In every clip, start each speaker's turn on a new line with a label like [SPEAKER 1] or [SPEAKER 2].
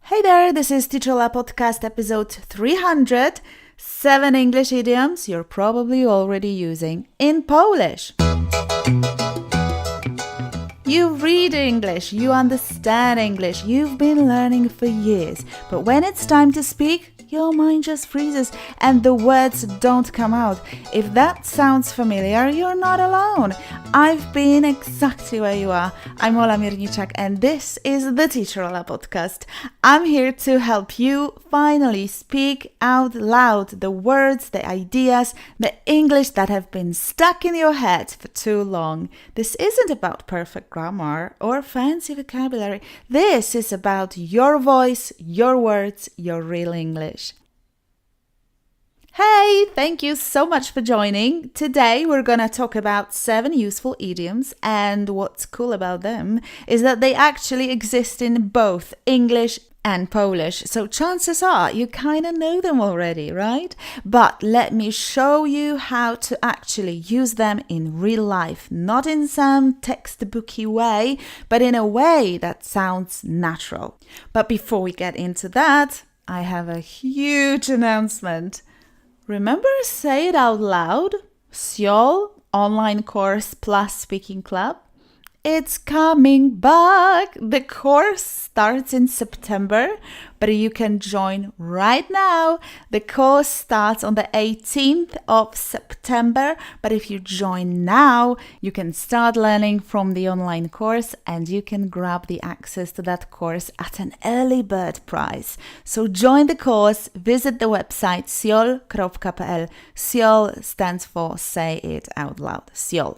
[SPEAKER 1] Hey there, this is Teacher Podcast episode 300, 7 English idioms you're probably already using in Polish. You read English, you understand English, you've been learning for years, but when it's time to speak, your mind just freezes and the words don't come out. If that sounds familiar, you're not alone. I've been exactly where you are. I'm Ola Mierniczak and this is the Teacher Ola Podcast. I'm here to help you finally speak out loud the words, the ideas, the English that have been stuck in your head for too long. This isn't about perfect grammar or fancy vocabulary. This is about your voice, your words, your real English. Hey, thank you so much for joining. Today we're gonna talk about 7 useful idioms, and what's cool about them is that they actually exist in both English and Polish. So chances are you kind of know them already, right? But let me show you how to actually use them in real life, not in some textbooky way, but in a way that sounds natural. But before we get into that, I have a huge announcement. Remember Say It Out Loud? Seoul online course plus speaking club? It's coming back. The course starts in September, but you can join right now. The course starts on the 18th of September, but if you join now, you can start learning from the online course and you can grab the access to that course at an early bird price. So join the course, visit the website seol.pl. Seol stands for Say It Out Loud. Seol.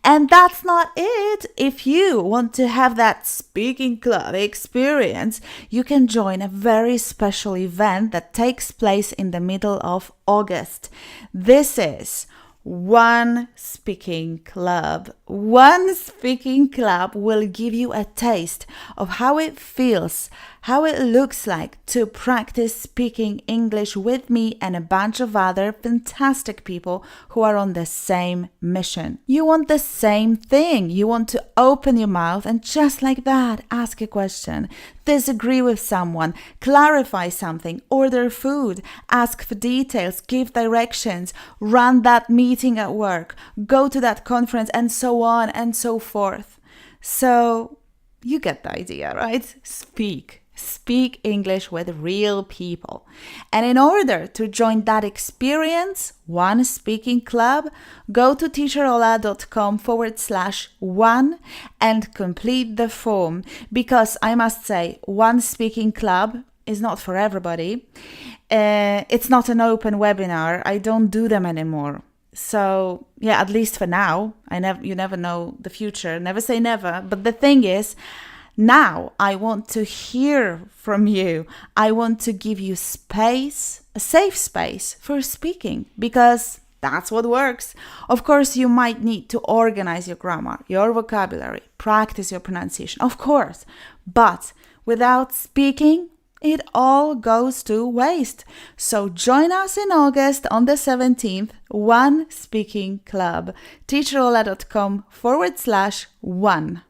[SPEAKER 1] And that's not it. If you want to have that speaking club experience, you can join a very special event that takes place in the middle of August. This is One Speaking Club. One Speaking Club will give you a taste of how it feels, how it looks like to practice speaking English with me and a bunch of other fantastic people who are on the same mission. You want the same thing. You want to open your mouth and just like that, ask a question, disagree with someone, clarify something, order food, ask for details, give directions, run that meeting at work, go to that conference, and so on and so forth. So you get the idea, right? Speak English with real people. And in order to join that experience, One Speaking Club, go to teacherola.com/one and complete the form. Because I must say, One Speaking Club is not for everybody. It's not an open webinar. I don't do them anymore. So, yeah, at least for now. You never know the future. Never say never. But the thing is, now I want to hear from you. I want to give you space, a safe space for speaking, because that's what works. Of course, you might need to organize your grammar, your vocabulary, practice your pronunciation, of course. But without speaking, it all goes to waste. So join us in August on the 17th, One Speaking Club, teacherola.com/one.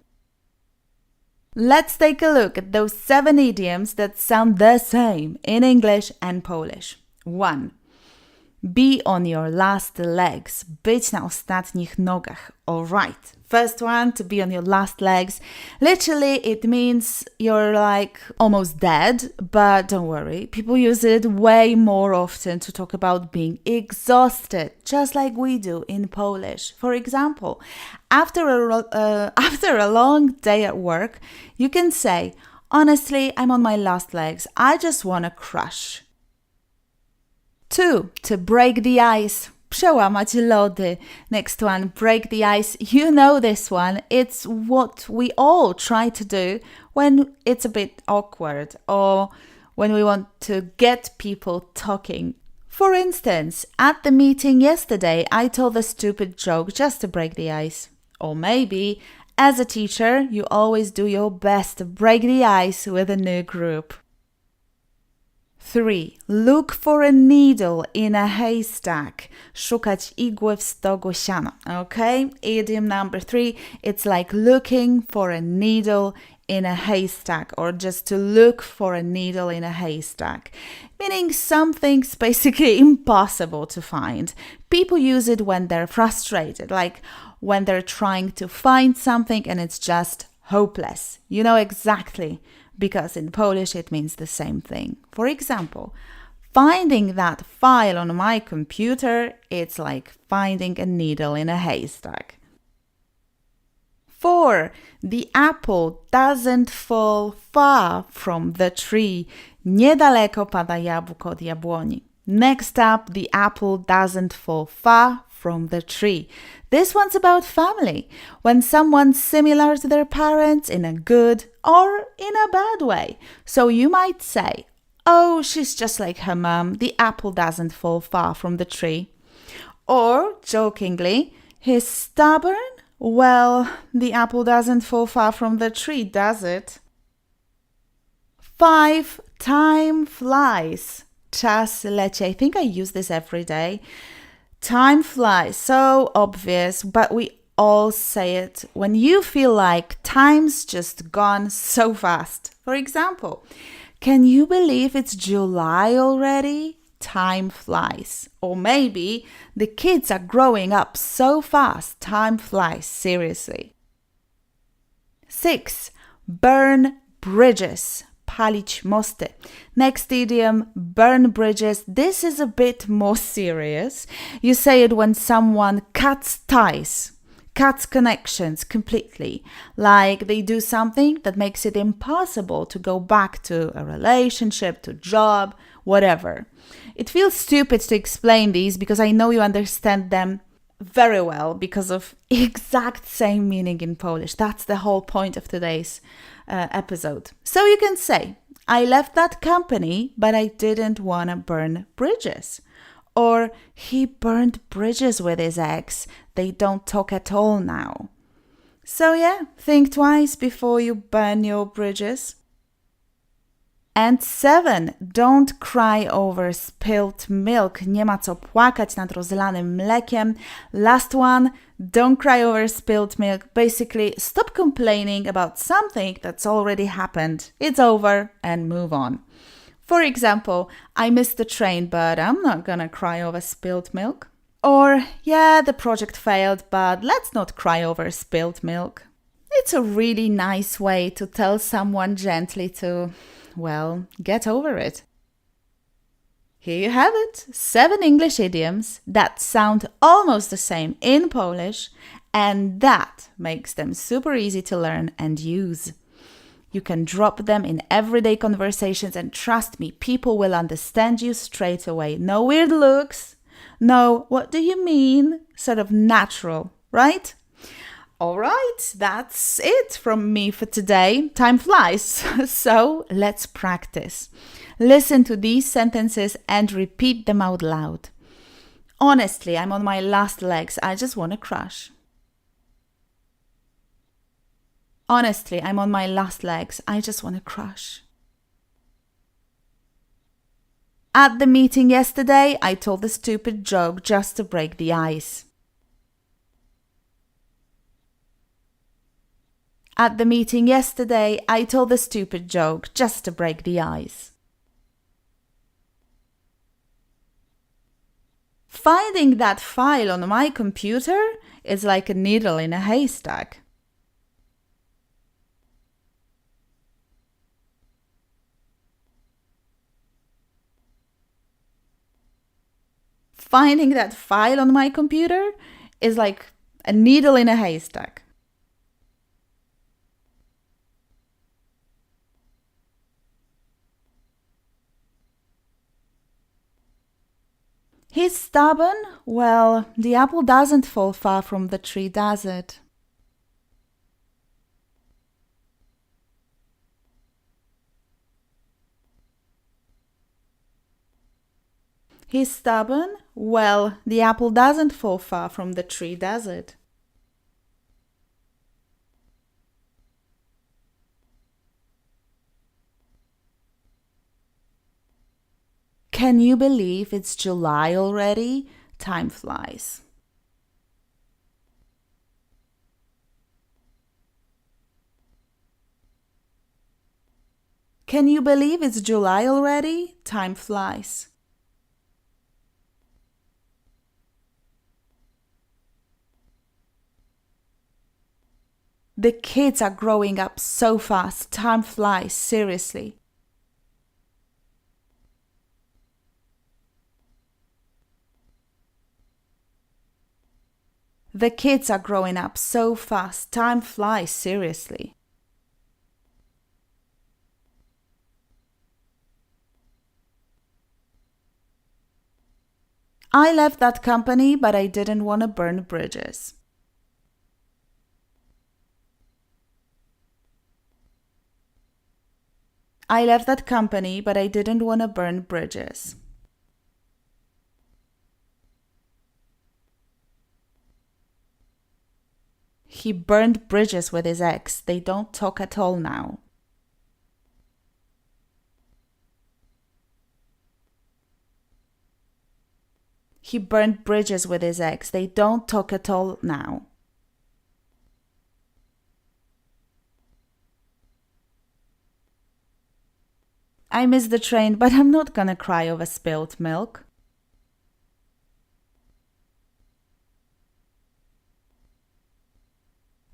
[SPEAKER 1] Let's take a look at those 7 idioms that sound the same in English and Polish. 1. Be on your last legs. Być na ostatnich nogach. Alright. First one, to be on your last legs. Literally, it means you're like almost dead, but don't worry. People use it way more often to talk about being exhausted, just like we do in Polish. For example, after a long day at work, you can say, honestly, I'm on my last legs. I just want to crash. 2. To break the ice. Przełamać lody. Next one, break the ice. You know this one. It's what we all try to do when it's a bit awkward or when we want to get people talking. For instance, at the meeting yesterday, I told a stupid joke just to break the ice. Or maybe, as a teacher, you always do your best to break the ice with a new group. 3. Look for a needle in a haystack. Szukać igły w stogu siana. Okay? Idiom number 3. It's like looking for a needle in a haystack, or just to look for a needle in a haystack, meaning something's basically impossible to find. People use it when they're frustrated, like when they're trying to find something and it's just hopeless. You know exactly, because in Polish it means the same thing. For example, finding that file on my computer, it's like finding a needle in a haystack. 4. The apple doesn't fall far from the tree. Niedaleko pada jabłko od jabłoni. Next up, the apple doesn't fall far from the tree. This one's about family. When someone's similar to their parents in a good or in a bad way. So you might say, oh, she's just like her mom. The apple doesn't fall far from the tree. Or, jokingly, he's stubborn. Well, the apple doesn't fall far from the tree, does it? 5. Time flies. Czas leci. I think I use this every day. Time flies. So obvious, but we all say it when you feel like time's just gone so fast. For example, can you believe it's July already? Time flies. Or maybe the kids are growing up so fast. Time flies, seriously. 6. Burn bridges. Palić mosty. Next idiom, burn bridges. This is a bit more serious. You say it when someone cuts ties, cuts connections completely. Like they do something that makes it impossible to go back to a relationship, to job, whatever. It feels stupid to explain these because I know you understand them very well because of exact same meaning in Polish. That's the whole point of today's episode. So you can say, I left that company, but I didn't want to burn bridges. Or he burned bridges with his ex. They don't talk at all now. So yeah, think twice before you burn your bridges. And 7. Don't cry over spilled milk. Nie ma co płakać nad rozlanym mlekiem. Last one, don't cry over spilled milk. Basically, stop complaining about something that's already happened. It's over and move on. For example, I missed the train, but I'm not gonna cry over spilled milk. Or, yeah, the project failed, but let's not cry over spilled milk. It's a really nice way to tell someone gently to, well, get over it. Here you have it, 7 English idioms that sound almost the same in Polish, and that makes them super easy to learn and use. You can drop them in everyday conversations, and trust me, people will understand you straight away. No weird looks, no, what do you mean? Sort of natural, right? All right, that's it from me for today. Time flies, so let's practice. Listen to these sentences and repeat them out loud. Honestly, I'm on my last legs. I just want to crush. Honestly, I'm on my last legs. I just want to crush. At the meeting yesterday, I told a stupid joke just to break the ice. At the meeting yesterday, I told a stupid joke just to break the ice. Finding that file on my computer is like a needle in a haystack. Finding that file on my computer is like a needle in a haystack. He's stubborn? Well, the apple doesn't fall far from the tree, does it? He's stubborn? Well, the apple doesn't fall far from the tree, does it? Can you believe it's July already? Time flies. Can you believe it's July already? Time flies. The kids are growing up so fast. Time flies, seriously. The kids are growing up so fast. Time flies, seriously. I left that company, but I didn't want to burn bridges. I left that company, but I didn't want to burn bridges. He burned bridges with his ex. They don't talk at all now. He burned bridges with his ex. They don't talk at all now. I missed the train, but I'm not gonna cry over spilled milk.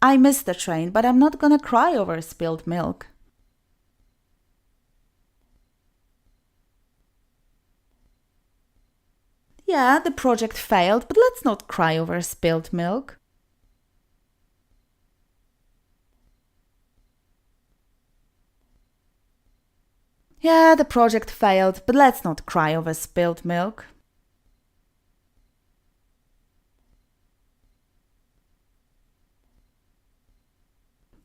[SPEAKER 1] I missed the train, but I'm not gonna cry over spilled milk. Yeah, the project failed, but let's not cry over spilled milk. Yeah, the project failed, but let's not cry over spilled milk.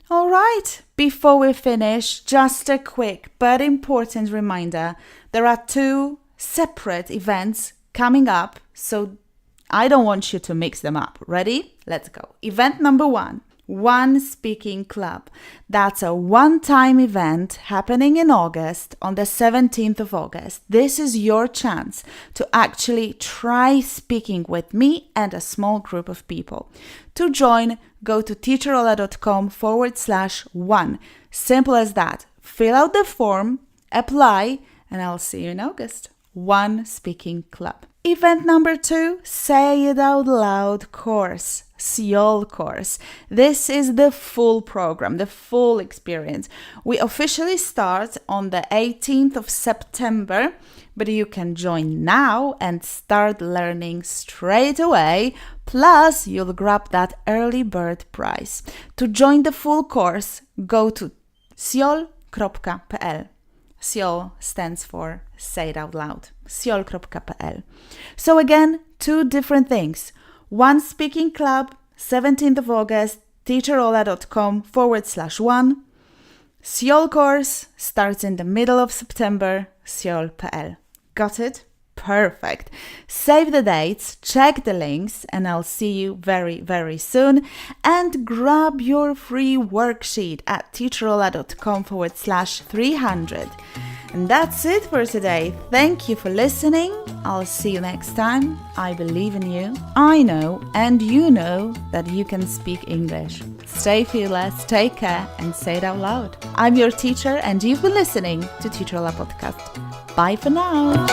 [SPEAKER 1] All right, before we finish, just a quick but important reminder. There are 2 separate events coming up, so I don't want you to mix them up. Ready? Let's go. Event number 1. One Speaking Club. That's a one-time event happening in August, on the 17th of August. This is your chance to actually try speaking with me and a small group of people. To join, go to teacherola.com/1. Simple as that. Fill out the form, apply, and I'll see you in August. One Speaking Club. Event number 2, Say It Out Loud course, Seoul course. This is the full program, the full experience. We officially start on the 18th of September, but you can join now and start learning straight away. Plus, you'll grab that early bird prize. To join the full course, go to seoul.pl. Seoul stands for Say It Out Loud. Seoul.pl. So again, 2 different things. One Speaking Club, 17th of August, teacherola.com/1. Seoul course starts in the middle of September, Seoul.pl. Got it? Perfect. Save the dates, check the links, and I'll see you very, very soon. And grab your free worksheet at teacherola.com/300. And that's it for today. Thank you for listening. I'll see you next time. I believe in you. I know, and you know, that you can speak English. Stay fearless, take care, and say it out loud. I'm your teacher, and you've been listening to Teacherola Podcast. Bye for now.